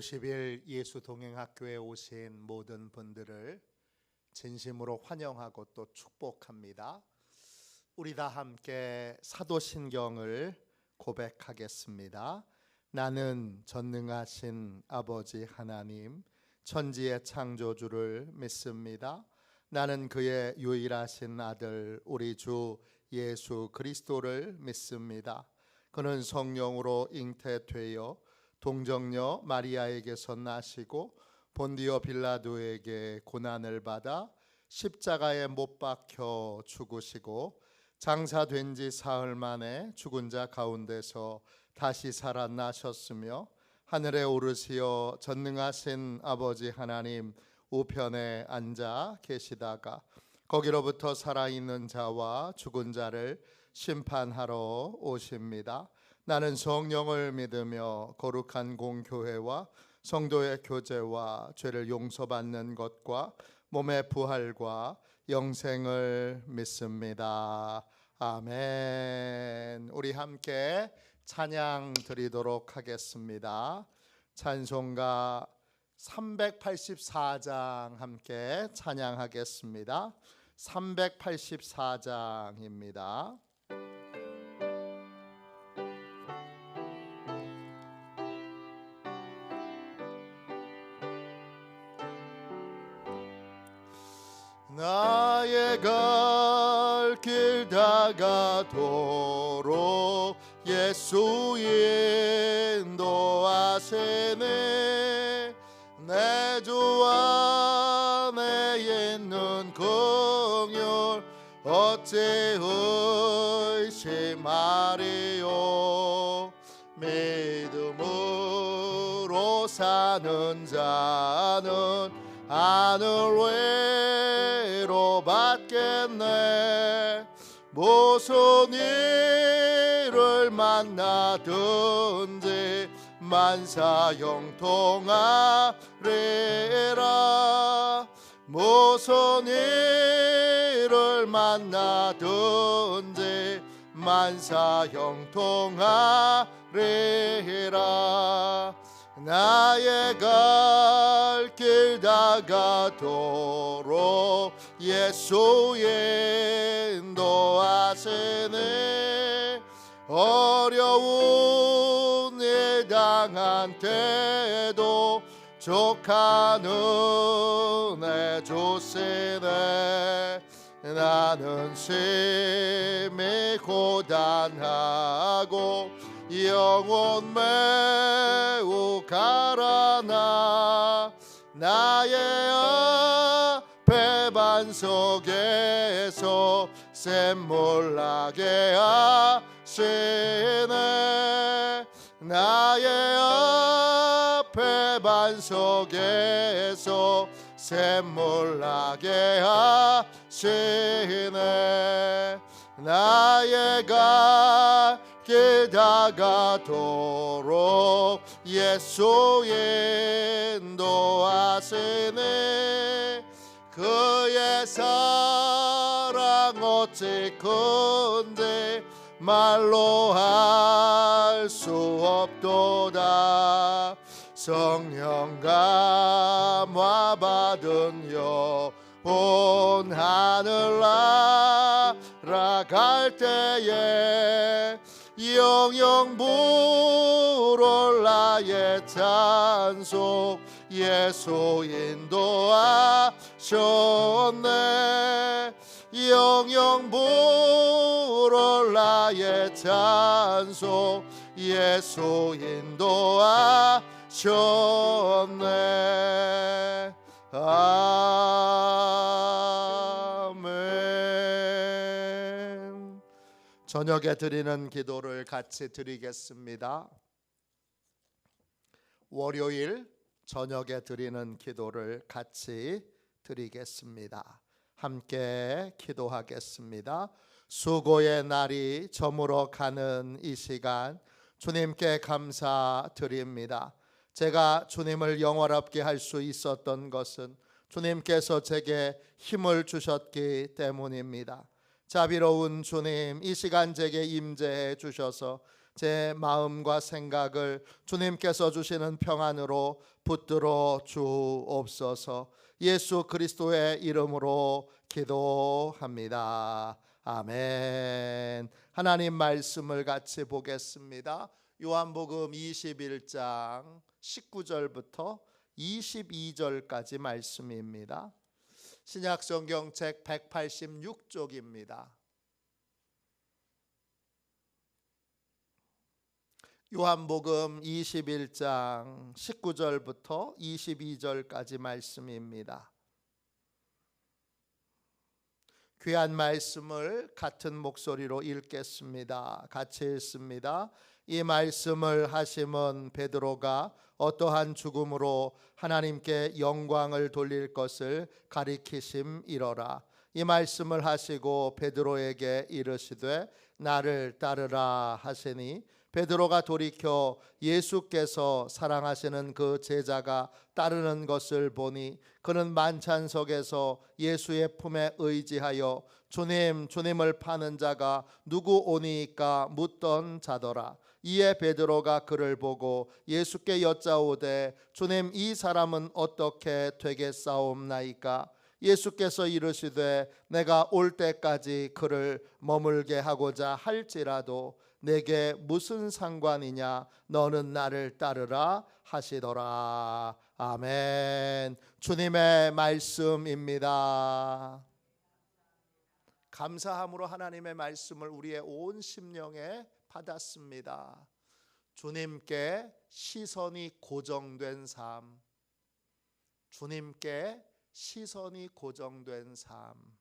50일 예수 동행학교에 오신 모든 분들을 진심으로 환영하고 또 축복합니다. 우리 다 함께 사도신경을 고백하겠습니다. 나는 전능하신 아버지 하나님, 천지의 창조주를 믿습니다. 나는 그의 유일하신 아들 우리 주 예수 그리스도를 믿습니다. 그는 성령으로 잉태되어 동정녀 마리아에게서 나시고 본디오 빌라도에게 고난을 받아 십자가에 못 박혀 죽으시고 장사된 지 사흘 만에 죽은 자 가운데서 다시 살아나셨으며 하늘에 오르시어 전능하신 아버지 하나님 우편에 앉아 계시다가 거기로부터 살아있는 자와 죽은 자를 심판하러 오십니다. 나는 성령을 믿으며 거룩한 공교회와 성도의 교제와 죄를 용서받는 것과 몸의 부활과 영생을 믿습니다. 아멘. 우리 함께 찬양 드리도록 하겠습니다. 찬송가 384장 함께 찬양하겠습니다. 384장입니다. 나의 갈 길 다가도록 예수 인도하시네. 내 주 안에 있는 긍휼 어찌 의심하리요. 믿음으로 사는 자는 하늘 위로 받겠네. 무슨 일을 만나든지 만사 형통하리라. 무슨 일을 만나든지 만사 형통하리라. 나의 갈 길 다가도록 예수 인도하시네. 어려운 일 당한 때도 족한 은혜 주시네. 나는 심히 고단하고 영혼 매우 가라나. 나의 앞에 반석에서 샘물 나게 하시네. 나의 앞에 반석에서 샘물 나게 하시네. 나의 갈 길 다가도록 예수 인도하시네. 그의 사랑 어찌 큰지 말로 할 수 없도다. 성령 감화 받은 영혼 하늘 날아갈 때에 영영 부를 나의 찬송 예수 인도하셨네. 영영 부를 나의 찬송 예수 인도하셨네. 아멘. 저녁에 드리는 기도를 같이 드리겠습니다. 월요일 저녁에 드리는 기도를 같이 드리겠습니다. 함께 기도하겠습니다. 수고의 날이 저물어 가는 이 시간 주님께 감사드립니다. 제가 주님을 영원롭게 할 수 있었던 것은 주님께서 제게 힘을 주셨기 때문입니다. 자비로운 주님, 이 시간 제게 임재해 주셔서 제 마음과 생각을 주님께서 주시는 평안으로 붙들어 주옵소서. 예수 그리스도의 이름으로 기도합니다. 아멘. 하나님 말씀을 같이 보겠습니다. 요한복음 21장 19절부터 22절까지 말씀입니다. 신약성경책 186쪽입니다. 요한복음 21장 19절부터 22절까지 말씀입니다. 귀한 말씀을 같은 목소리로 읽겠습니다. 같이 읽습니다. 이 말씀을 하심은 베드로가 어떠한 죽음으로 하나님께 영광을 돌릴 것을 가리키심이러라. 이 말씀을 하시고 베드로에게 이르시되 나를 따르라 하시니 베드로가 돌이켜 예수께서 사랑하시는 그 제자가 따르는 것을 보니 그는 만찬석에서 예수의 품에 의지하여 주님, 주님을 파는 자가 누구 오니까 묻던 자더라. 이에 베드로가 그를 보고 예수께 여짜오되 주님, 이 사람은 어떻게 되겠사옵나이까? 예수께서 이르시되 내가 올 때까지 그를 머물게 하고자 할지라도 내게 무슨 상관이냐? 너는 나를 따르라 하시더라. 아멘. 주님의 말씀입니다. 감사함으로 하나님의 말씀을 우리의 온 심령에 받았습니다. 주님께 시선이 고정된 삶, 주님께 시선이 고정된 삶.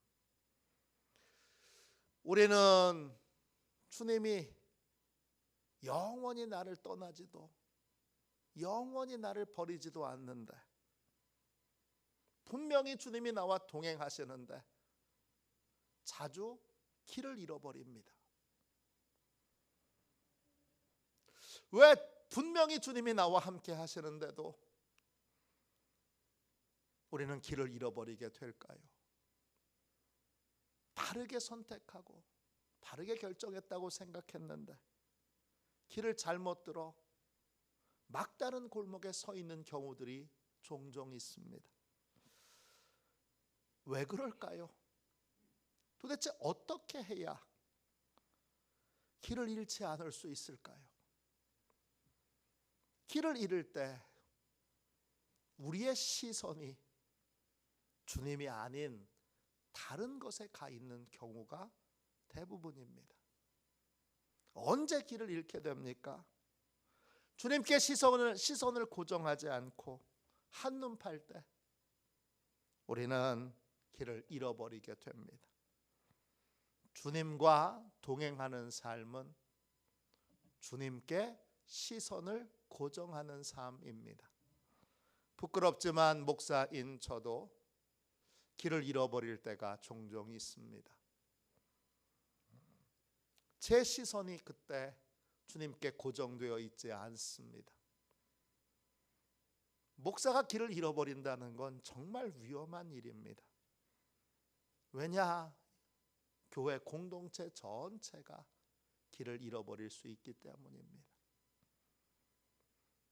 우리는 주님이 영원히 나를 떠나지도 영원히 나를 버리지도 않는데, 분명히 주님이 나와 동행하시는데 자주 길을 잃어버립니다. 왜 분명히 주님이 나와 함께 하시는데도 우리는 길을 잃어버리게 될까요? 바르게 선택하고 바르게 결정했다고 생각했는데 길을 잘못 들어 막다른 골목에 서 있는 경우들이 종종 있습니다. 왜 그럴까요? 도대체 어떻게 해야 길을 잃지 않을 수 있을까요? 길을 잃을 때 우리의 시선이 주님이 아닌 다른 것에 가 있는 경우가 대부분입니다. 언제 길을 잃게 됩니까? 주님께 시선을 고정하지 않고 한눈 팔 때 우리는 길을 잃어버리게 됩니다. 주님과 동행하는 삶은 주님께 시선을 고정하는 삶입니다. 부끄럽지만 목사인 저도 길을 잃어버릴 때가 종종 있습니다. 제 시선이 그때 주님께 고정되어 있지 않습니다. 목사가 길을 잃어버린다는 건 정말 위험한 일입니다. 왜냐? 교회 공동체 전체가 길을 잃어버릴 수 있기 때문입니다.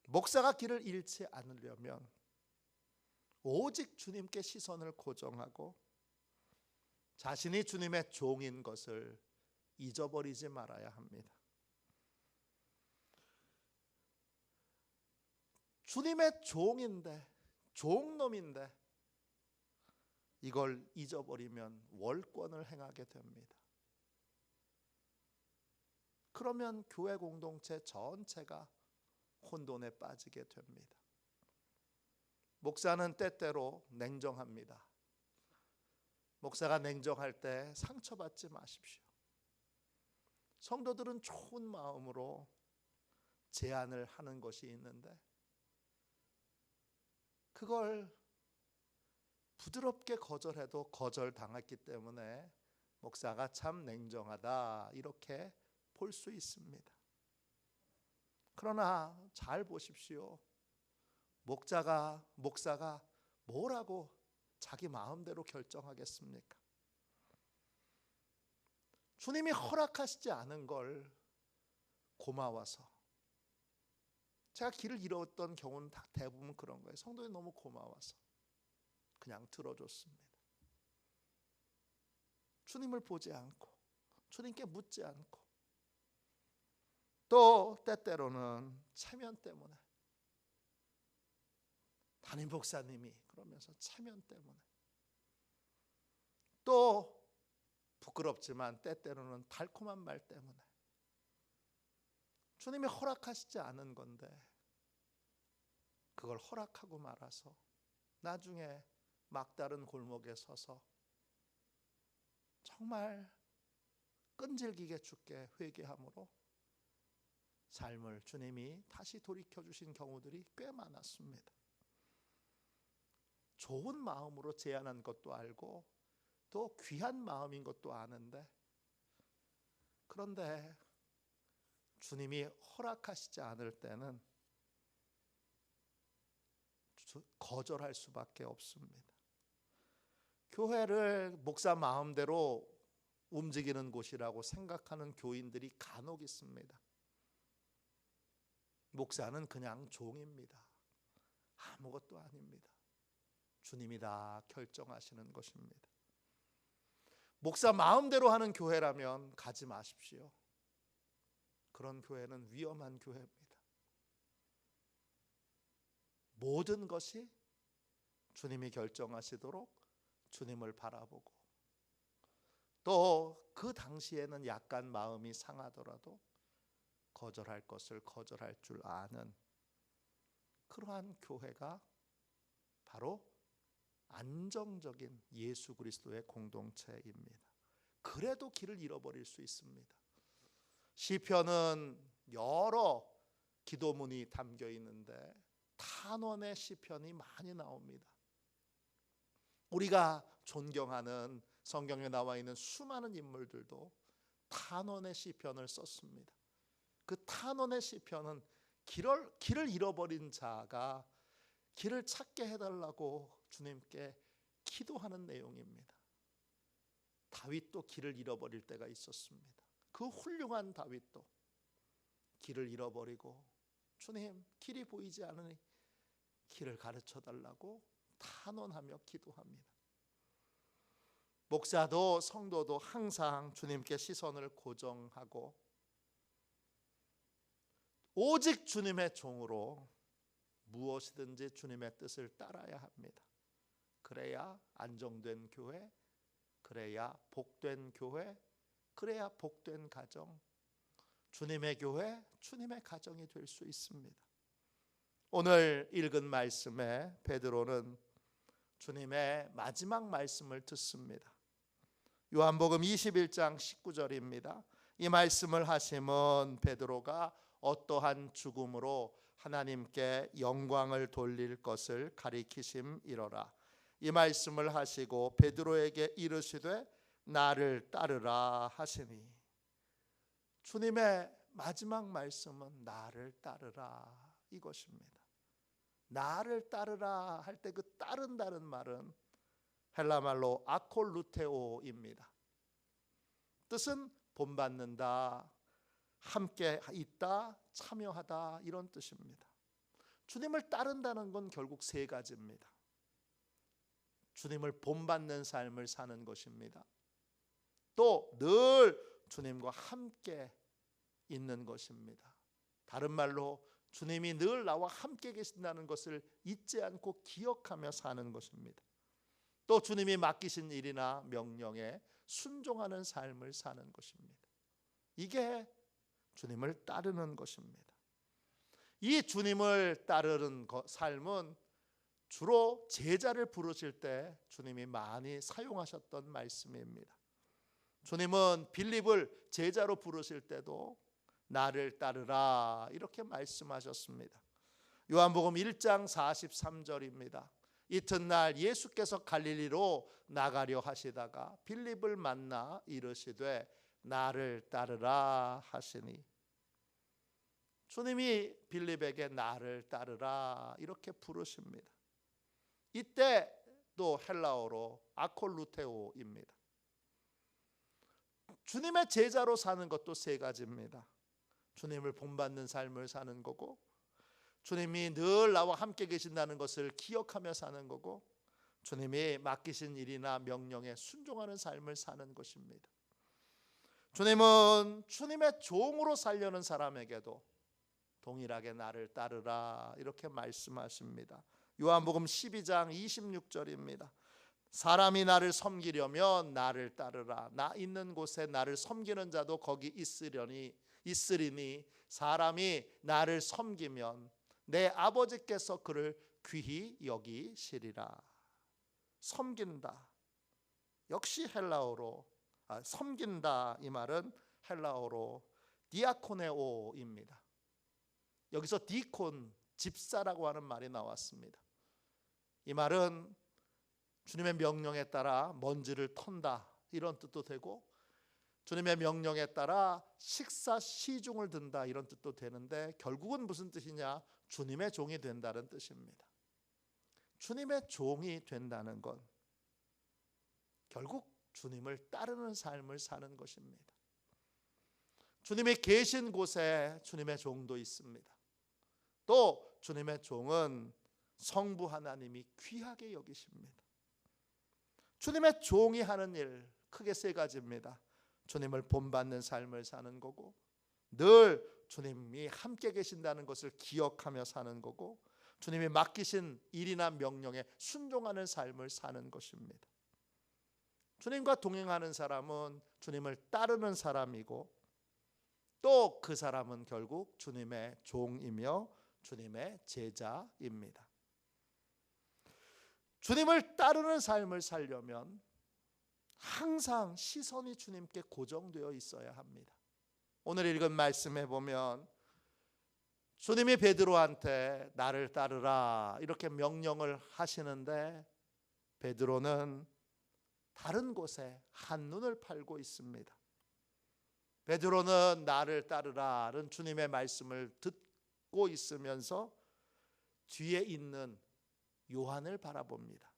목사가 길을 잃지 않으려면 오직 주님께 시선을 고정하고 자신이 주님의 종인 것을 잊어버리지 말아야 합니다. 주님의 종인데, 종놈인데 이걸 잊어버리면 월권을 행하게 됩니다. 그러면 교회 공동체 전체가 혼돈에 빠지게 됩니다. 목사는 때때로 냉정합니다. 목사가 냉정할 때 상처받지 마십시오. 성도들은 좋은 마음으로 제안을 하는 것이 있는데 그걸 부드럽게 거절해도 거절당했기 때문에 목사가 참 냉정하다 이렇게 볼 수 있습니다. 그러나 잘 보십시오. 목사가 뭐라고 자기 마음대로 결정하겠습니까? 주님이 허락하시지 않은 걸 고마워서, 제가 길을 잃었던 경우는 다 대부분 그런 거예요. 성도들이 너무 고마워서 그냥 들어줬습니다. 주님을 보지 않고 주님께 묻지 않고, 또 때때로는 체면 때문에, 담임 목사님이 그러면서 체면 때문에, 또 부끄럽지만 때때로는 달콤한 말 때문에 주님이 허락하시지 않은 건데 그걸 허락하고 말아서 나중에 막다른 골목에 서서 정말 끈질기게 주께 회개함으로 삶을 주님이 다시 돌이켜 주신 경우들이 꽤 많았습니다. 좋은 마음으로 제안한 것도 알고 또 귀한 마음인 것도 아는데, 그런데 주님이 허락하시지 않을 때는 거절할 수밖에 없습니다. 교회를 목사 마음대로 움직이는 곳이라고 생각하는 교인들이 간혹 있습니다. 목사는 그냥 종입니다. 아무것도 아닙니다. 주님이 다 결정하시는 것입니다. 목사 마음대로 하는 교회라면 가지 마십시오. 그런 교회는 위험한 교회입니다. 모든 것이 주님이 결정하시도록 주님을 바라보고, 또 그 당시에는 약간 마음이 상하더라도 거절할 것을 거절할 줄 아는 그러한 교회가 바로 안정적인 예수 그리스도의 공동체입니다. 그래도 길을 잃어버릴 수 있습니다. 시편은 여러 기도문이 담겨 있는데 탄원의 시편이 많이 나옵니다. 우리가 존경하는 성경에 나와 있는 수많은 인물들도 탄원의 시편을 썼습니다. 그 탄원의 시편은 길을 잃어버린 자가 길을 찾게 해달라고 주님께 기도하는 내용입니다. 다윗도 길을 잃어버릴 때가 있었습니다. 그 훌륭한 다윗도 길을 잃어버리고, 주님 길이 보이지 않으니 길을 가르쳐 달라고 탄원하며 기도합니다. 목사도 성도도 항상 주님께 시선을 고정하고 오직 주님의 종으로 무엇이든지 주님의 뜻을 따라야 합니다. 그래야 안정된 교회, 그래야 복된 교회, 그래야 복된 가정, 주님의 교회, 주님의 가정이 될 수 있습니다. 오늘 읽은 말씀에 베드로는 주님의 마지막 말씀을 듣습니다. 요한복음 21장 19절입니다. 이 말씀을 하심은 베드로가 어떠한 죽음으로 하나님께 영광을 돌릴 것을 가리키심이로라. 이 말씀을 하시고 베드로에게 이르시되 나를 따르라 하시니, 주님의 마지막 말씀은 나를 따르라 이것입니다. 나를 따르라 할 때 그 따른다는 말은 헬라 말로 아콜루테오입니다. 뜻은 본받는다, 함께 있다, 참여하다, 이런 뜻입니다. 주님을 따른다는 건 결국 세 가지입니다. 주님을 본받는 삶을 사는 것입니다. 또 늘 주님과 함께 있는 것입니다. 다른 말로 주님이 늘 나와 함께 계신다는 것을 잊지 않고 기억하며 사는 것입니다. 또 주님이 맡기신 일이나 명령에 순종하는 삶을 사는 것입니다. 이게 주님을 따르는 것입니다. 이 주님을 따르는 삶은 주로 제자를 부르실 때 주님이 많이 사용하셨던 말씀입니다. 주님은 빌립을 제자로 부르실 때도 나를 따르라 이렇게 말씀하셨습니다. 요한복음 1장 43절입니다. 이튿날 예수께서 갈릴리로 나가려 하시다가 빌립을 만나 이르시되 나를 따르라 하시니, 주님이 빌립에게 나를 따르라 이렇게 부르십니다. 이때 또 헬라어로 아콜루테오입니다. 주님의 제자로 사는 것도 세 가지입니다. 주님을 본받는 삶을 사는 거고, 주님이 늘 나와 함께 계신다는 것을 기억하며 사는 거고, 주님이 맡기신 일이나 명령에 순종하는 삶을 사는 것입니다. 주님은 주님의 종으로 살려는 사람에게도 동일하게 나를 따르라 이렇게 말씀하십니다. 요한복음 12장 26절입니다. 사람이 나를 섬기려면 나를 따르라. 나 있는 곳에 나를 섬기는 자도 거기 있으리니 사람이 나를 섬기면 내 아버지께서 그를 귀히 여기시리라. 섬긴다. 역시 헬라어로 섬긴다 이 말은 헬라어로 디아코네오입니다. 여기서 디콘 집사라고 하는 말이 나왔습니다. 이 말은 주님의 명령에 따라 먼지를 턴다 이런 뜻도 되고, 주님의 명령에 따라 식사 시중을 든다 이런 뜻도 되는데, 결국은 무슨 뜻이냐? 주님의 종이 된다는 뜻입니다. 주님의 종이 된다는 건 결국 주님을 따르는 삶을 사는 것입니다. 주님이 계신 곳에 주님의 종도 있습니다. 또 주님의 종은 성부 하나님이 귀하게 여기십니다. 주님의 종이 하는 일 크게 세 가지입니다. 주님을 본받는 삶을 사는 거고, 늘 주님이 함께 계신다는 것을 기억하며 사는 거고, 주님이 맡기신 일이나 명령에 순종하는 삶을 사는 것입니다. 주님과 동행하는 사람은 주님을 따르는 사람이고, 또 그 사람은 결국 주님의 종이며 주님의 제자입니다. 주님을 따르는 삶을 살려면 항상 시선이 주님께 고정되어 있어야 합니다. 오늘 읽은 말씀에 보면 주님이 베드로한테 나를 따르라 이렇게 명령을 하시는데, 베드로는 다른 곳에 한눈을 팔고 있습니다. 베드로는 나를 따르라는 주님의 말씀을 듣고 있으면서 뒤에 있는 요한을 바라봅니다.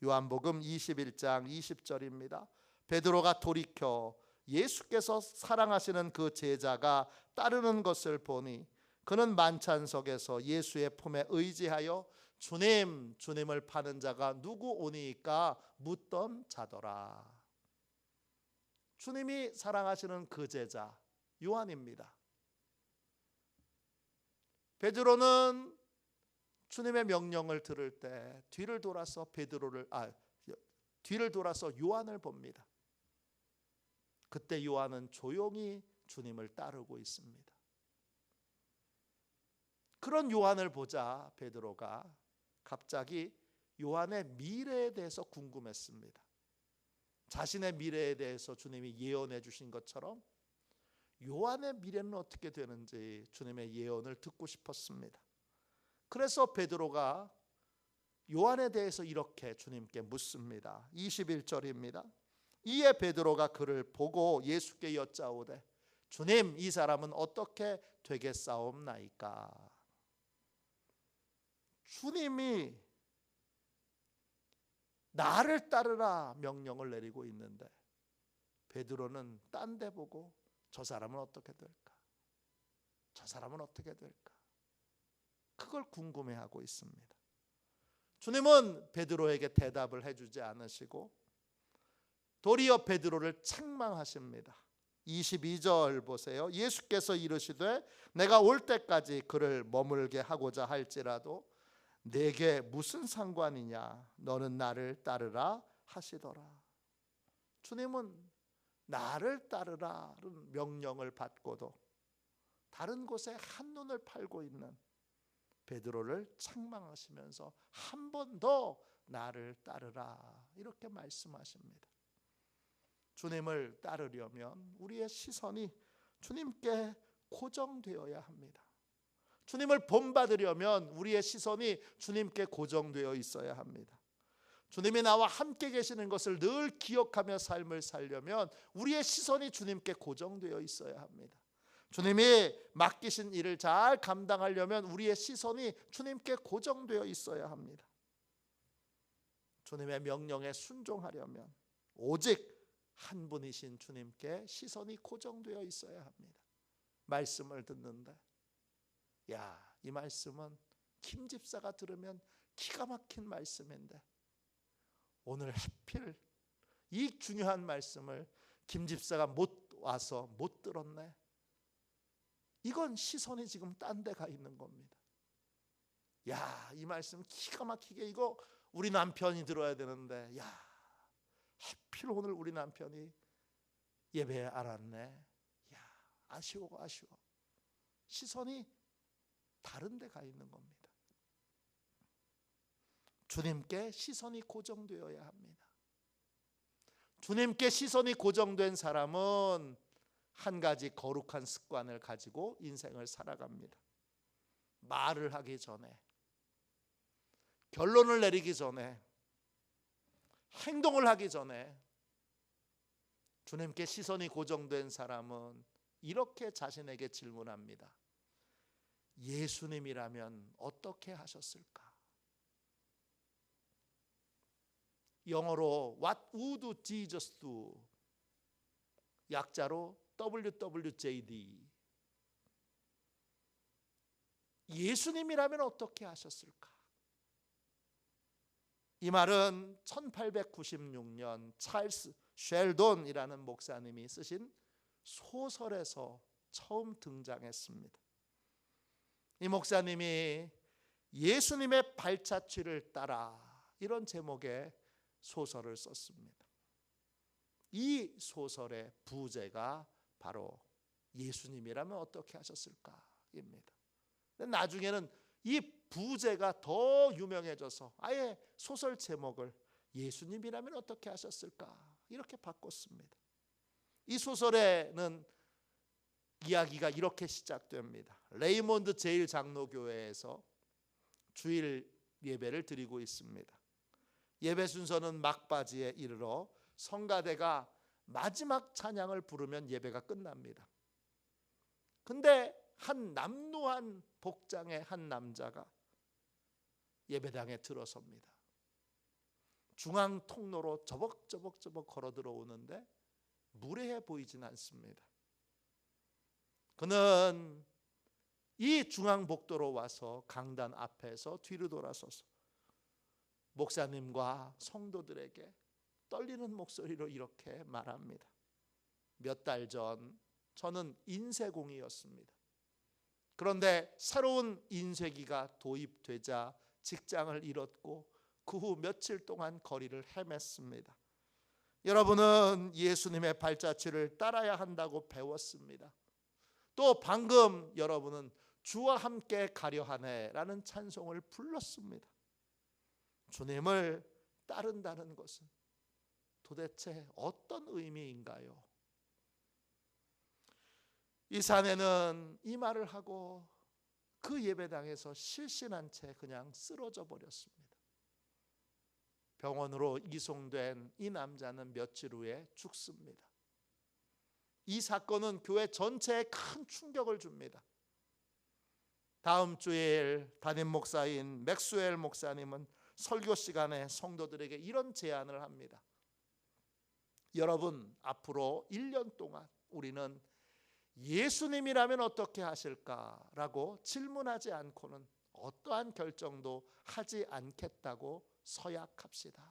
요한복음 21장 20절입니다. 베드로가 돌이켜 예수께서 사랑하시는 그 제자가 따르는 것을 보니 그는 만찬석에서 예수의 품에 의지하여 주님을 파는 자가 누구 오니까 묻던 자더라. 주님이 사랑하시는 그 제자 요한입니다. 베드로는 주님의 명령을 들을 때 뒤를 돌아서 요한을 봅니다. 그때 요한은 조용히 주님을 따르고 있습니다. 그런 요한을 보자 베드로가 갑자기 요한의 미래에 대해서 궁금했습니다. 자신의 미래에 대해서 주님이 예언해 주신 것처럼 요한의 미래는 어떻게 되는지 주님의 예언을 듣고 싶었습니다. 그래서 베드로가 요한에 대해서 이렇게 주님께 묻습니다. 21절입니다. 이에 베드로가 그를 보고 예수께 여짜오되 주님, 이 사람은 어떻게 되겠사옵나이까? 주님이 나를 따르라 명령을 내리고 있는데 베드로는 딴 데 보고 저 사람은 어떻게 될까? 저 사람은 어떻게 될까? 그걸 궁금해하고 있습니다. 주님은 베드로에게 대답을 해주지 않으시고 도리어 베드로를 책망하십니다. 22절 보세요. 예수께서 이르시되 내가 올 때까지 그를 머물게 하고자 할지라도 내게 무슨 상관이냐? 너는 나를 따르라 하시더라. 주님은 나를 따르라는 명령을 받고도 다른 곳에 한눈을 팔고 있는 베드로를 책망하시면서 한 번 더 나를 따르라 이렇게 말씀하십니다. 주님을 따르려면 우리의 시선이 주님께 고정되어야 합니다. 주님을 본받으려면 우리의 시선이 주님께 고정되어 있어야 합니다. 주님이 나와 함께 계시는 것을 늘 기억하며 삶을 살려면 우리의 시선이 주님께 고정되어 있어야 합니다. 주님이 맡기신 일을 잘 감당하려면 우리의 시선이 주님께 고정되어 있어야 합니다. 주님의 명령에 순종하려면 오직 한 분이신 주님께 시선이 고정되어 있어야 합니다. 말씀을 듣는데, 야, 이 말씀은 김 집사가 들으면 기가 막힌 말씀인데 오늘 하필 이 중요한 말씀을 김 집사가 못 와서 못 들었네. 이건 시선이 지금 딴 데 가 있는 겁니다. 야, 이 말씀 기가 막히게 이거 우리 남편이 들어야 되는데, 야, 하필 오늘 우리 남편이 예배에 안 왔네. 야, 아쉬워. 시선이 다른 데 가 있는 겁니다. 주님께 시선이 고정되어야 합니다. 주님께 시선이 고정된 사람은 한 가지 거룩한 습관을 가지고 인생을 살아갑니다. 말을 하기 전에, 결론을 내리기 전에, 행동을 하기 전에 주님께 시선이 고정된 사람은 이렇게 자신에게 질문합니다. 예수님이라면 어떻게 하셨을까? 영어로 What would Jesus do? 약자로 WWJD. 예수님이라면 어떻게 하셨을까? 이 말은 1896년 찰스 쉘돈이라는 목사님이 쓰신 소설에서 처음 등장했습니다. 이 목사님이 예수님의 발자취를 따라 이런 제목의 소설을 썼습니다. 이 소설의 부제가 바로 예수님이라면 어떻게 하셨을까입니다. 나중에는 이 부제가 더 유명해져서 아예 소설 제목을 예수님이라면 어떻게 하셨을까 이렇게 바꿨습니다. 이 소설에는 이야기가 이렇게 시작됩니다. 레이몬드 제일 장로교회에서 주일 예배를 드리고 있습니다. 예배 순서는 막바지에 이르러 성가대가 마지막 찬양을 부르면 예배가 끝납니다. 근데 한 남루한 복장의 한 남자가 예배당에 들어섭니다. 중앙 통로로 저벅저벅 걸어 들어오는데 무례해 보이진 않습니다. 그는 이 중앙 복도로 와서 강단 앞에서 뒤로 돌아서서 목사님과 성도들에게 떨리는 목소리로 이렇게 말합니다. 몇 달 전 저는 인쇄공이었습니다. 그런데 새로운 인쇄기가 도입되자 직장을 잃었고 그 후 며칠 동안 거리를 헤맸습니다. 여러분은 예수님의 발자취를 따라야 한다고 배웠습니다. 또 방금 여러분은 주와 함께 가려 하네라는 찬송을 불렀습니다. 주님을 따른다는 것은 도대체 어떤 의미인가요? 이 사내는 이 말을 하고 그 예배당에서 실신한 채 그냥 쓰러져 버렸습니다. 병원으로 이송된 이 남자는 며칠 후에 죽습니다. 이 사건은 교회 전체에 큰 충격을 줍니다. 다음 주일 담임 목사인 맥스웰 목사님은 설교 시간에 성도들에게 이런 제안을 합니다. 여러분, 앞으로 1년 동안 우리는 예수님이라면 어떻게 하실까라고 질문하지 않고는 어떠한 결정도 하지 않겠다고 서약합시다.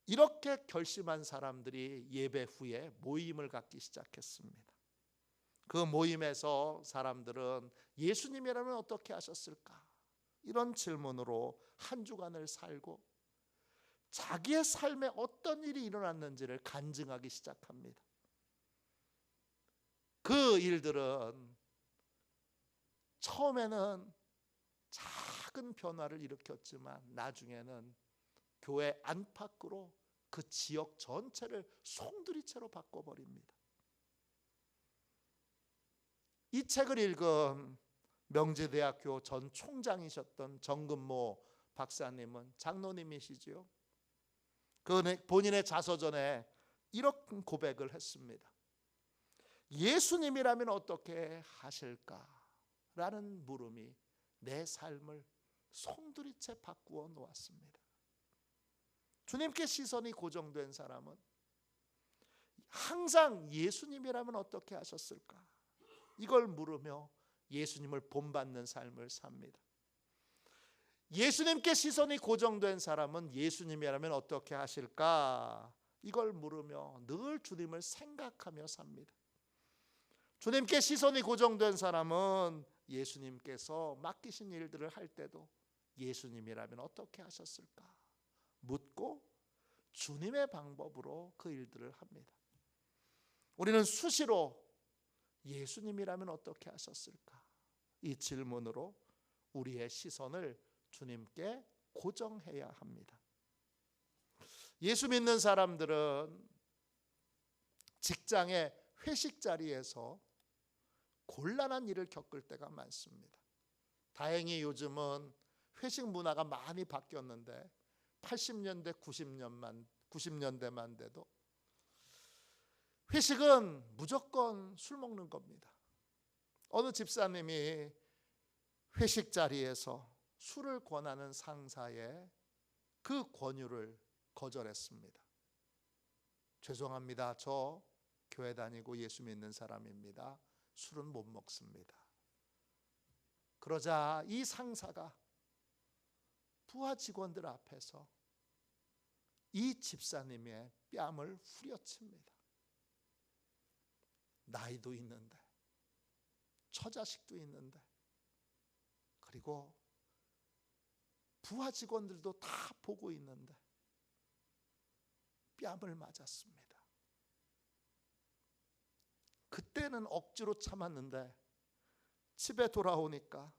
이렇게 결심한 사람들이 예배 후에 모임을 갖기 시작했습니다. 그 모임에서 사람들은 예수님이라면 어떻게 하셨을까? 이런 질문으로 한 주간을 살고 자기의 삶에 어떤 일이 일어났는지를 간증하기 시작합니다. 그 일들은 처음에는 작은 변화를 일으켰지만 나중에는 교회 안팎으로 그 지역 전체를 송두리째로 바꿔버립니다. 이 책을 읽은 명지대학교 전 총장이셨던 정근모 박사님은 장로님이시지요. 그 본인의 자서전에 이런 고백을 했습니다. 예수님이라면 어떻게 하실까라는 물음이 내 삶을 송두리째 바꾸어 놓았습니다. 주님께 시선이 고정된 사람은 항상 예수님이라면 어떻게 하셨을까? 이걸 물으며 예수님을 본받는 삶을 삽니다. 예수님께 시선이 고정된 사람은 예수님이라면 어떻게 하실까? 이걸 물으며 늘 주님을 생각하며 삽니다. 주님께 시선이 고정된 사람은 예수님께서 맡기신 일들을 할 때도 예수님이라면 어떻게 하셨을까? 묻고 주님의 방법으로 그 일들을 합니다. 우리는 수시로 예수님이라면 어떻게 하셨을까? 이 질문으로 우리의 시선을 주님께 고정해야 합니다. 예수 믿는 사람들은 직장의 회식 자리에서 곤란한 일을 겪을 때가 많습니다. 다행히 요즘은 회식 문화가 많이 바뀌었는데 80년대, 90년대만 돼도 회식은 무조건 술 먹는 겁니다. 어느 집사님이 회식 자리에서 술을 권하는 상사의 그 권유를 거절했습니다. 죄송합니다. 저 교회 다니고 예수 믿는 사람입니다. 술은 못 먹습니다. 그러자 이 상사가 부하 직원들 앞에서 이 집사님의 뺨을 후려칩니다. 나이도 있는데, 처자식도 있는데, 그리고 부하 직원들도 다 보고 있는데 뺨을 맞았습니다. 그때는 억지로 참았는데 집에 돌아오니까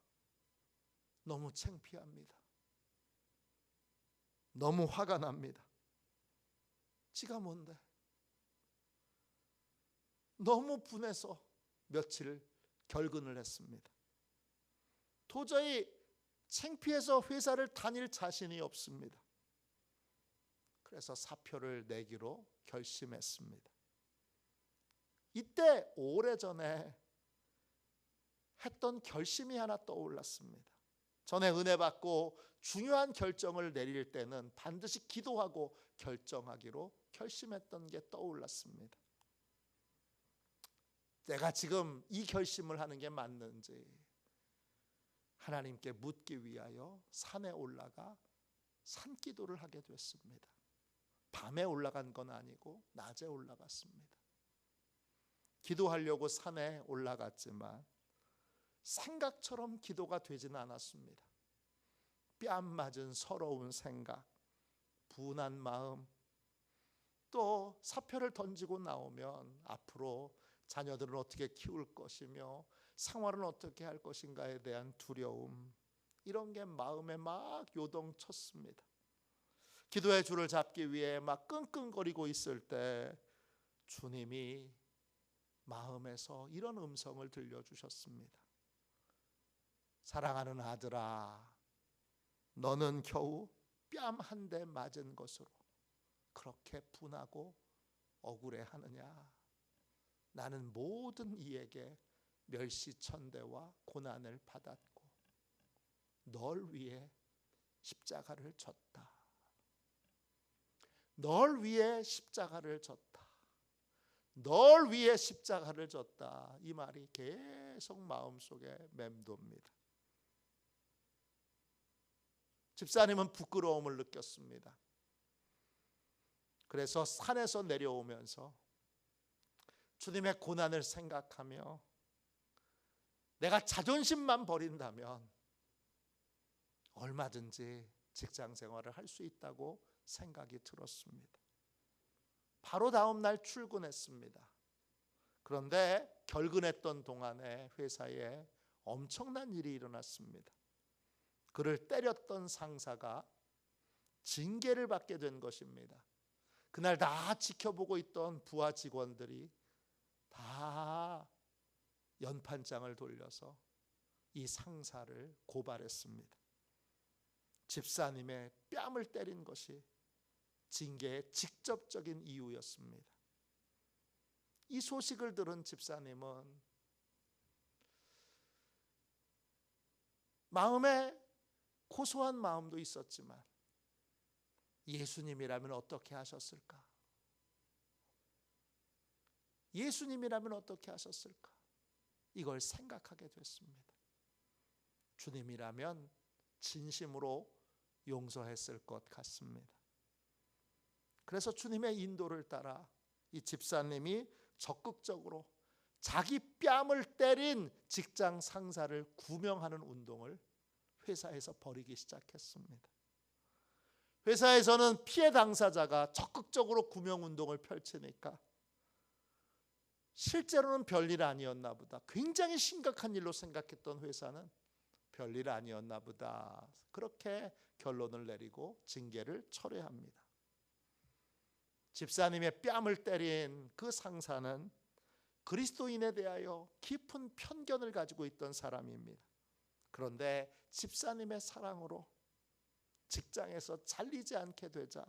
너무 창피합니다. 너무 화가 납니다. 지가 뭔데? 너무 분해서 며칠 결근을 했습니다. 도저히 창피해서 회사를 다닐 자신이 없습니다. 그래서 사표를 내기로 결심했습니다. 이때 오래전에 했던 결심이 하나 떠올랐습니다. 전에 은혜 받고 중요한 결정을 내릴 때는 반드시 기도하고 결정하기로 결심했던 게 떠올랐습니다. 내가 지금 이 결심을 하는 게 맞는지 하나님께 묻기 위하여 산에 올라가 산기도를 하게 됐습니다. 밤에 올라간 건 아니고 낮에 올라갔습니다. 기도하려고 산에 올라갔지만 생각처럼 기도가 되지는 않았습니다. 뺨 맞은 서러운 생각, 분한 마음, 또 사표를 던지고 나오면 앞으로 자녀들을 어떻게 키울 것이며 생활은 어떻게 할 것인가에 대한 두려움, 이런 게 마음에 막 요동쳤습니다. 기도의 줄을 잡기 위해 막 끙끙거리고 있을 때 주님이 마음에서 이런 음성을 들려주셨습니다. 사랑하는 아들아, 너는 겨우 뺨 한 대 맞은 것으로 그렇게 분하고 억울해하느냐? 나는 모든 이에게 멸시천대와 고난을 받았고 널 위해 십자가를 졌다. 널 위해 십자가를 졌다. 널 위해 십자가를 졌다. 이 말이 계속 마음속에 맴돕니다. 집사님은 부끄러움을 느꼈습니다. 그래서 산에서 내려오면서 주님의 고난을 생각하며 내가 자존심만 버린다면 얼마든지 직장 생활을 할 수 있다고 생각이 들었습니다. 바로 다음 날 출근했습니다. 그런데 결근했던 동안에 회사에 엄청난 일이 일어났습니다. 그를 때렸던 상사가 징계를 받게 된 것입니다. 그날 다 지켜보고 있던 부하 직원들이 다 연판장을 돌려서 이 상사를 고발했습니다. 집사님의 뺨을 때린 것이 징계의 직접적인 이유였습니다. 이 소식을 들은 집사님은 마음에 고소한 마음도 있었지만 예수님이라면 어떻게 하셨을까? 예수님이라면 어떻게 하셨을까? 이걸 생각하게 됐습니다. 주님이라면 진심으로 용서했을 것 같습니다. 그래서 주님의 인도를 따라 이 집사님이 적극적으로 자기 뺨을 때린 직장 상사를 구명하는 운동을 회사에서 벌이기 시작했습니다. 회사에서는 피해 당사자가 적극적으로 구명 운동을 펼치니까 실제로는 별일 아니었나 보다, 굉장히 심각한 일로 생각했던 회사는 별일 아니었나 보다, 그렇게 결론을 내리고 징계를 철회합니다. 집사님의 뺨을 때린 그 상사는 그리스도인에 대하여 깊은 편견을 가지고 있던 사람입니다. 그런데 집사님의 사랑으로 직장에서 잘리지 않게 되자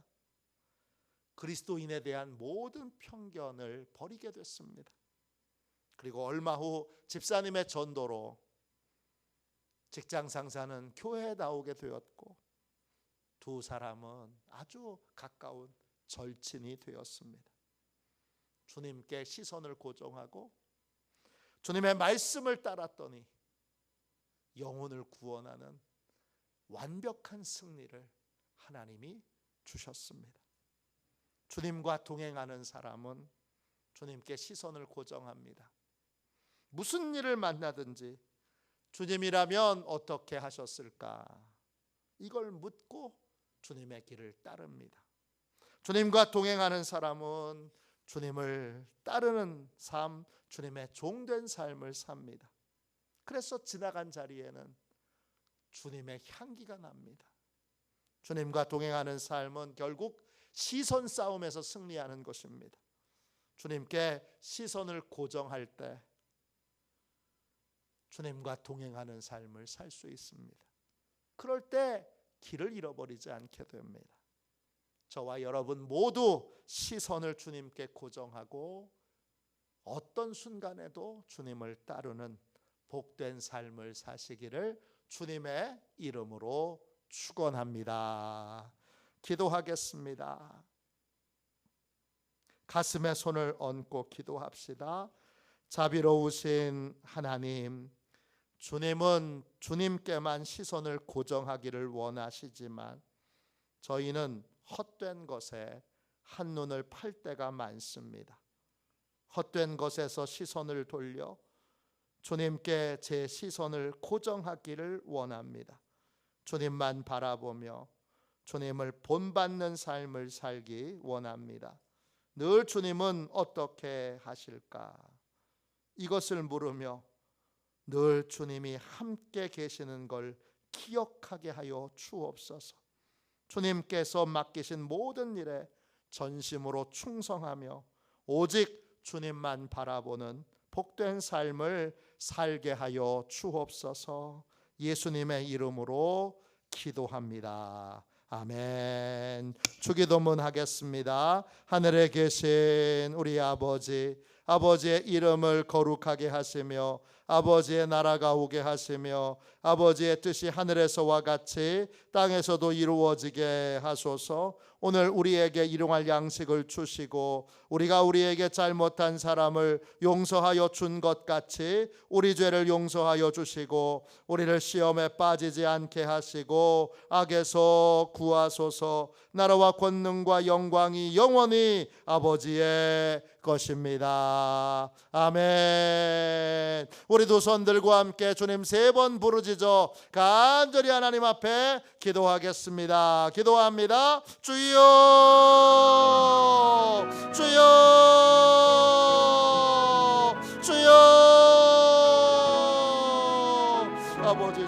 그리스도인에 대한 모든 편견을 버리게 됐습니다. 그리고 얼마 후 집사님의 전도로 직장 상사는 교회에 나오게 되었고 두 사람은 아주 가까운 절친이 되었습니다. 주님께 시선을 고정하고 주님의 말씀을 따랐더니 영혼을 구원하는 완벽한 승리를 하나님이 주셨습니다. 주님과 동행하는 사람은 주님께 시선을 고정합니다. 무슨 일을 만나든지 주님이라면 어떻게 하셨을까? 이걸 묻고 주님의 길을 따릅니다. 주님과 동행하는 사람은 주님을 따르는 삶, 주님의 종된 삶을 삽니다. 그래서 지나간 자리에는 주님의 향기가 납니다. 주님과 동행하는 삶은 결국 시선 싸움에서 승리하는 것입니다. 주님께 시선을 고정할 때 주님과 동행하는 삶을 살 수 있습니다. 그럴 때 길을 잃어버리지 않게 됩니다. 저와 여러분 모두 시선을 주님께 고정하고 어떤 순간에도 주님을 따르는 복된 삶을 사시기를 주님의 이름으로 축원합니다. 기도하겠습니다. 가슴에 손을 얹고 기도합시다. 자비로우신 하나님, 주님은 주님께만 시선을 고정하기를 원하시지만 저희는 헛된 것에 한눈을 팔 때가 많습니다. 헛된 것에서 시선을 돌려 주님께 제 시선을 고정하기를 원합니다. 주님만 바라보며 주님을 본받는 삶을 살기 원합니다. 늘 주님은 어떻게 하실까? 이것을 물으며 늘 주님이 함께 계시는 걸 기억하게 하여 주옵소서. 주님께서 맡기신 모든 일에 전심으로 충성하며 오직 주님만 바라보는 복된 삶을 살게 하여 주옵소서. 예수님의 이름으로 기도합니다. 아멘. 주기도문 하겠습니다. 하늘에 계신 우리 아버지, 아버지의 이름을 거룩하게 하시며 아버지의 나라가 오게 하시며 아버지의 뜻이 하늘에서와 같이 땅에서도 이루어지게 하소서. 오늘 우리에게 일용할 양식을 주시고 우리가 우리에게 잘못한 사람을 용서하여 준 것 같이 우리 죄를 용서하여 주시고 우리를 시험에 빠지지 않게 하시고 악에서 구하소서. 나라와 권능과 영광이 영원히 아버지의 것입니다. 아멘. 우리 두 손들과 함께 주님 3번 부르짖어 간절히 하나님 앞에 기도하겠습니다. 기도합니다. 주여, 주여, 주여. 아버지